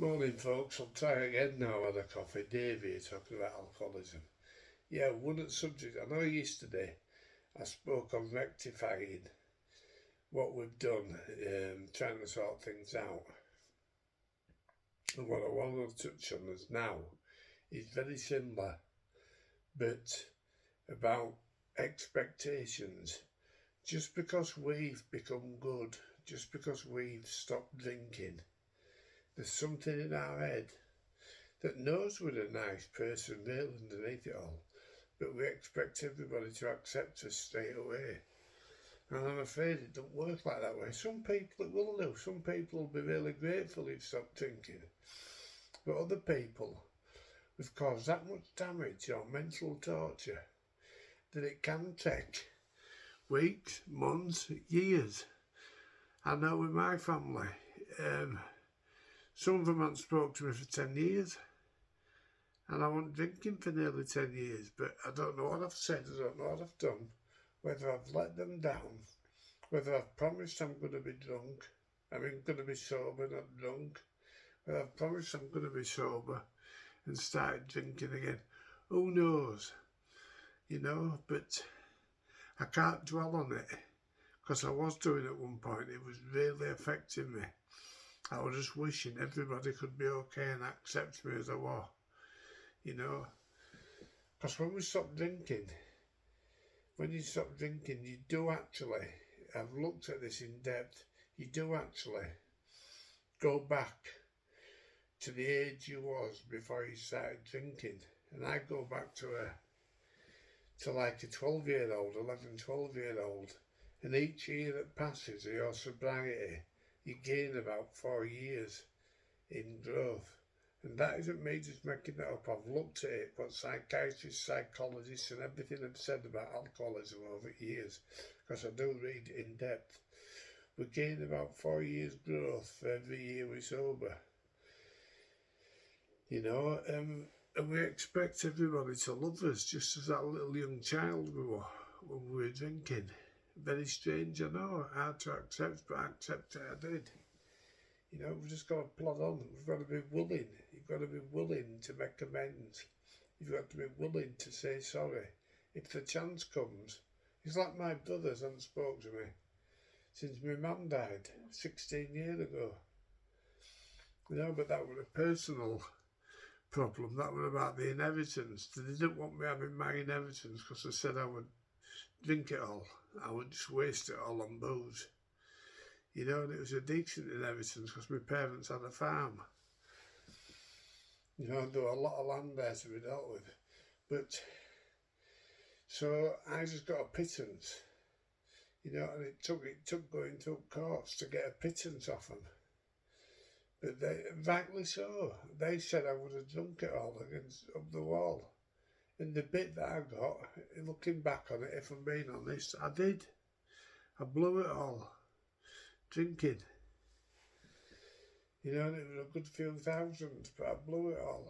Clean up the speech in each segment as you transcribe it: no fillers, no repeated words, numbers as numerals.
Morning folks, I'll try again now with a coffee. Dave here talking about alcoholism. Yeah, one of the subjects, I know yesterday I spoke on rectifying what we've done, trying to sort things out. And what I want to touch on is now is very similar, but about expectations. Just because we've become good, just because we've stopped drinking, there's something in our head that knows we're a nice person real underneath it all, but we expect everybody to accept us straight away. And I'm afraid it don't work like that way. Some people it will do. Some people will be really grateful you've stopped drinking. But other people have caused that much damage or mental torture that it can take weeks, months, years. I know with my family, some of them haven't spoken to me for 10 years. And I wasn't drinking for nearly 10 years, but I don't know what I've said, I don't know what I've done, whether I've let them down, whether I've promised I'm going to be drunk, going to be sober, not drunk, whether I've promised I'm going to be sober and started drinking again. Who knows, but I can't dwell on it, because I was doing it at one point. It was really affecting me. I was just wishing everybody could be okay and accept me as I was. Because when you stop drinking, you do actually, I've looked at this in depth, you do actually go back to the age you was before you started drinking. And I go back to like a 12-year-old, 11, 12-year-old. And each year that passes of your sobriety, you gain about 4 years in growth. And that isn't me just making that up. I've looked at it, what psychiatrists, psychologists and everything have said about alcoholism over years, because I do read in depth. We gain about 4 years growth for every year we're sober. And we expect everybody to love us just as that little young child we were when we were drinking. Very strange, I know, hard to accept, but I accept it, I did. We've just got to plod on. We've got to be willing. You've got to be willing to make amends. You've got to be willing to say sorry. If the chance comes, it's like my brothers haven't spoke to me since my mum died 16 years ago. But that was a personal problem. That was about the inheritance. They didn't want me having my inheritance because they said I would drink it all. I would just waste it all on booze. And it was a decent inheritance because my parents had a farm. There were a lot of land there to be dealt with. But, so I just got a pittance, and it took going to courts to get a pittance off them. But rightly so, they said I would have drunk it all against up the wall. And the bit that I got, looking back on it, if I'm being honest, I did. I blew it all. Drinking, and it was a good few thousand, but I blew it all.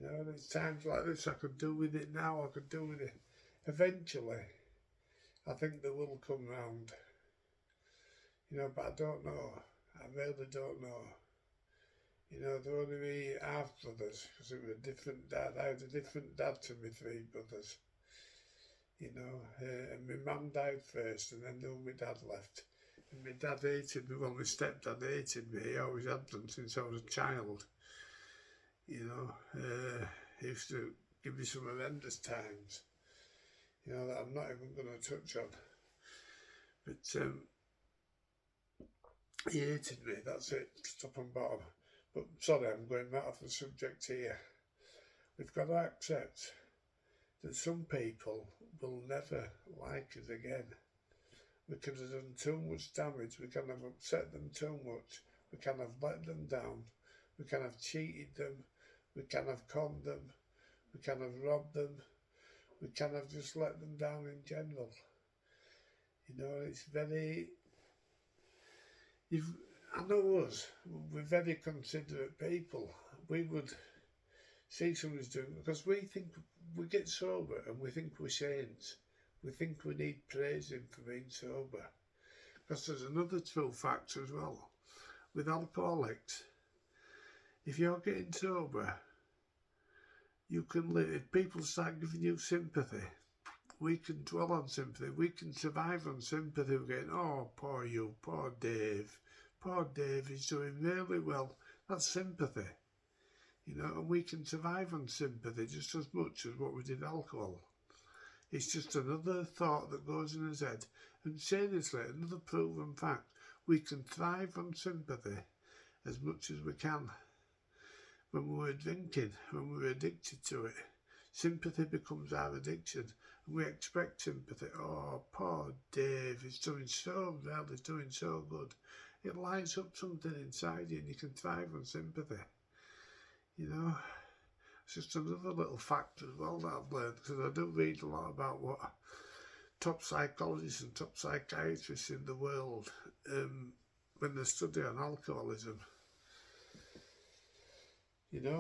And it's times like this I could do with it now, I could do with it. Eventually, I think they will come round, but I don't know. I really don't know. They're only me half brothers, because it was a different dad. I had a different dad to my 3 brothers. And my mum died first, and then my dad left. And my dad hated me, my stepdad hated me. He always had done since I was a child. He used to give me some horrendous times, that I'm not even going to touch on. But he hated me, that's it, top and bottom. But sorry, I'm going right off the subject here. We've got to accept that some people will never like us again. We can have done too much damage, we can have upset them too much, we can have let them down, we can have cheated them, we can have conned them, we can have robbed them, we can have just let them down in general. It's very... I know us, we're very considerate people. We would see somebody's doing it, because we think, we get sober and we think we're saints. We think we need praising for being sober. Because there's another true fact as well. With alcoholics, If you're getting sober, you can live. If people start giving you sympathy, we can dwell on sympathy. We can survive on sympathy. We're going, oh, poor you, poor Dave. Poor Dave, he's doing really well. That's sympathy. And we can survive on sympathy just as much as what we did alcohol. It's just another thought that goes in his head. And seriously, another proven fact, we can thrive on sympathy as much as we can. When we were drinking, when we were addicted to it, sympathy becomes our addiction. And we expect sympathy. Oh, poor Dave, he's doing so well, he's doing so good. It lights up something inside you and you can thrive on sympathy. It's just another little fact as well that I've learned, because I do read a lot about what top psychologists and top psychiatrists in the world, when they study on alcoholism.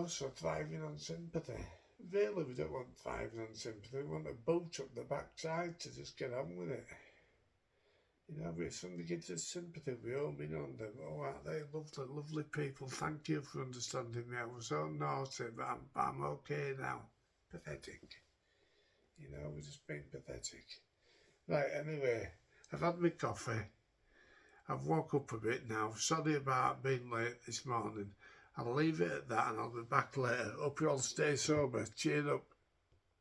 So thriving on sympathy. Really, we don't want thriving on sympathy. We want a boot up the backside to just get on with it. But if somebody gives us sympathy, we home in on them. Oh, aren't they lovely, lovely people? Thank you for understanding me. I was so naughty, but I'm okay now. Pathetic. We're just being pathetic. Right, anyway, I've had my coffee. I've woke up a bit now. Sorry about being late this morning. I'll leave it at that and I'll be back later. Hope you all stay sober. Cheer up.